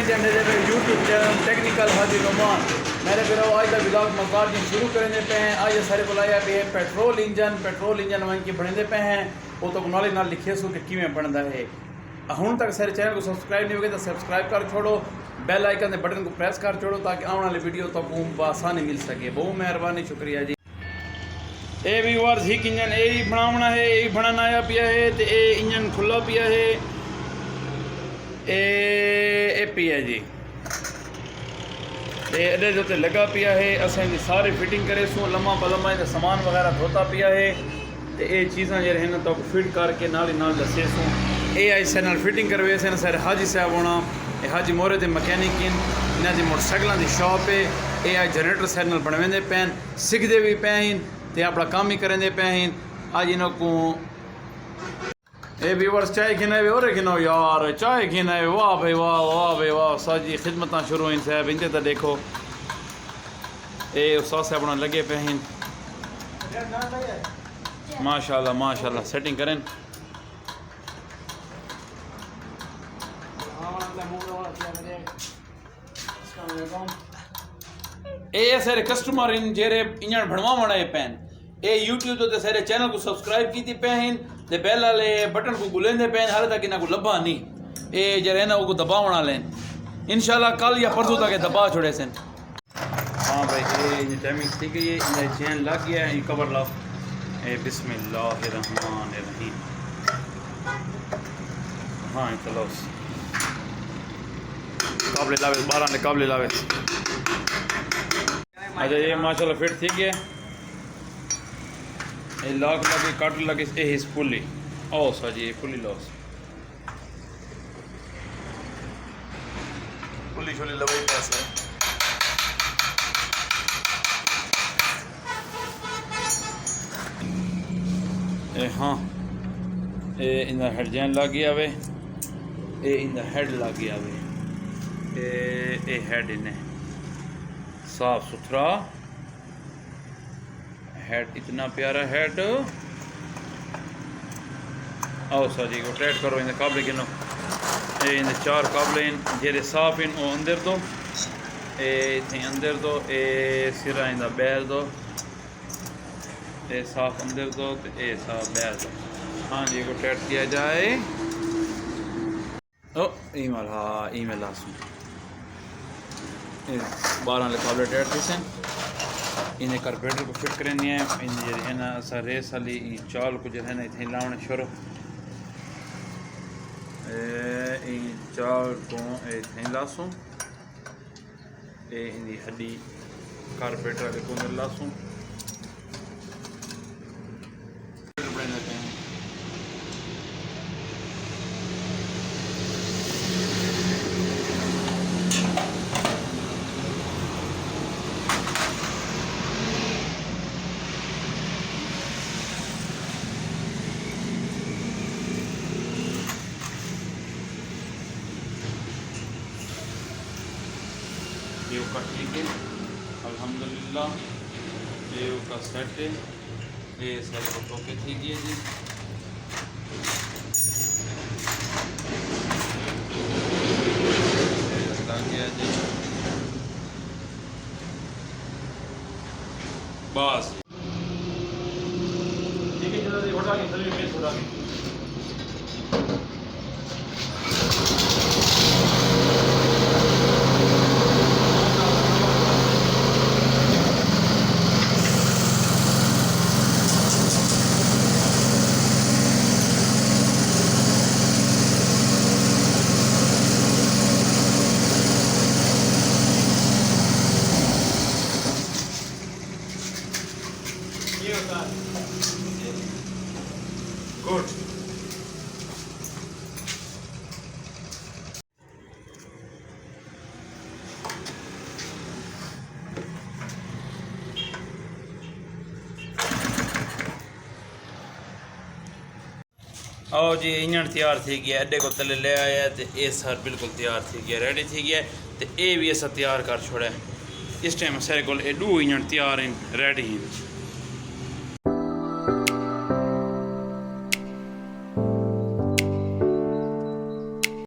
Engine है YouTube channel technical हाजी नोमान मेरे फिर आज का ब्लॉग मकार जी शुरू करेंगे पे हैं। आज सारे बुलाया पे पेट्रोल इंजन वहीं के बने पे हैं वो तो नाले नाल लिखे सो कि किमें बनता है। हुण तक सारे चैनल को सब्सक्राइब नहीं हो गए तो सब्सक्राइब कर छोड़ो, बेल आइकन के बटन को प्रेस कर छोड़ो ताकि आने वाली वीडियो तो आसानी मिल सके। बहुत मेहरबानी, शुक्रिया जी। ये भी वर्स हिक इंजन यही बनावना है, यही बनाना आया पिया है तो ये इंजन खुला पिया है। ए पिया जी एडे जो ते लगा पिया है। असें सारी फिटिंग करे सो लम्मा पलमा सामान वगैरह धोता पिया है तो ये चीज़ा जो है तो फिट करके नाल ही नाल दसे सो ये आई से नाल फिटिंग करवे से सर हाजी साहब होना ये हाजी मोरे के मकैनिक इन्हों की मोटरसाइकिलों की शॉप है। ये आई जनरेटर सर नाल बनवेंदे पैन सीखते भी पे तो अपना काम ही करेंदे पे आज इन्हों को ए व्यूअर्स चाय खिना और खिनो यार चाय खिना वाह भाई वाह वाह भाई वाह साजी खिदमत शुरू हुई साहब इनते तो देखो ये उस्ताद साहब अपना लगे पे हैं माशाल्लाह माशाल्लाह सेटिंग करें। ये सारे कस्टमर इन जेरे इंजन बनवा है पैन ये यूट्यूब तो सारे चैनल को सब्सक्राइब की पे हैं ते बेल वाले बटन को गुलेंदे पे हाले तक इन्हें को लभा नहीं ये जरे ना वो दबावना लें इंशाल्लाह कल या परसों तक दबा छोड़े सन। हाँ भाई ये टाइमिंग ठीक है ये चैन लग गया है। कवर लाओ ए बिस्मिल्लाहिर्रहमानिर्रहीम। हाँ चलो काबले लावे 12 ने काबले लावे। अच्छा ये माशाल्लाह फिट ठीक है ये लॉक लगे कट लगे ये फुली ओ जी फुली लॉस फुली छोली लवाई पैसे हाँ ये इन हेड जैन लग गया वे ये इन हेड लग गया वे ये हेड इन्हें साफ सुथरा हेड इतना प्यारा हेड आओ सर जी को टाइट करो इन काबले गिनो ये इन 4 काबले इन जेरे साफ इन वो अंदर दो ये अंदर दो ये सिरा इन बैर दो ये साफ अंदर दो तो ये साफ बैर दो। हाँ जी को टाइट किया जाए। ओ ईमेल हाँ ईमेल आसू 12 काबले टाइट थी सन इन्हें कार्बोरेटर को फिट करनी है इन असा रेस वाली चाल को जो है ना इतने लाने शुरू चाल को इतने लासूं इन हड्डी कार्बोरेटर वाले को लासूं ये का ठीक है अल्हम्दुलिल्लाह ये का सेट है ये सारे को के ठीक है जी। लग गया जी बस ठीक है जल्दी उठा के जल्दी पेश उठा के गुड। आओ जी इंजन तैयार थी गया अड्डे को तले ले आया तो ये सर बिल्कुल तैयार थी गया रेडी थी गया तो ये भी असा तैयार कर छोड़ा इस टाइम सारे को 2 इंजन तैयार हैं रेडी हैं।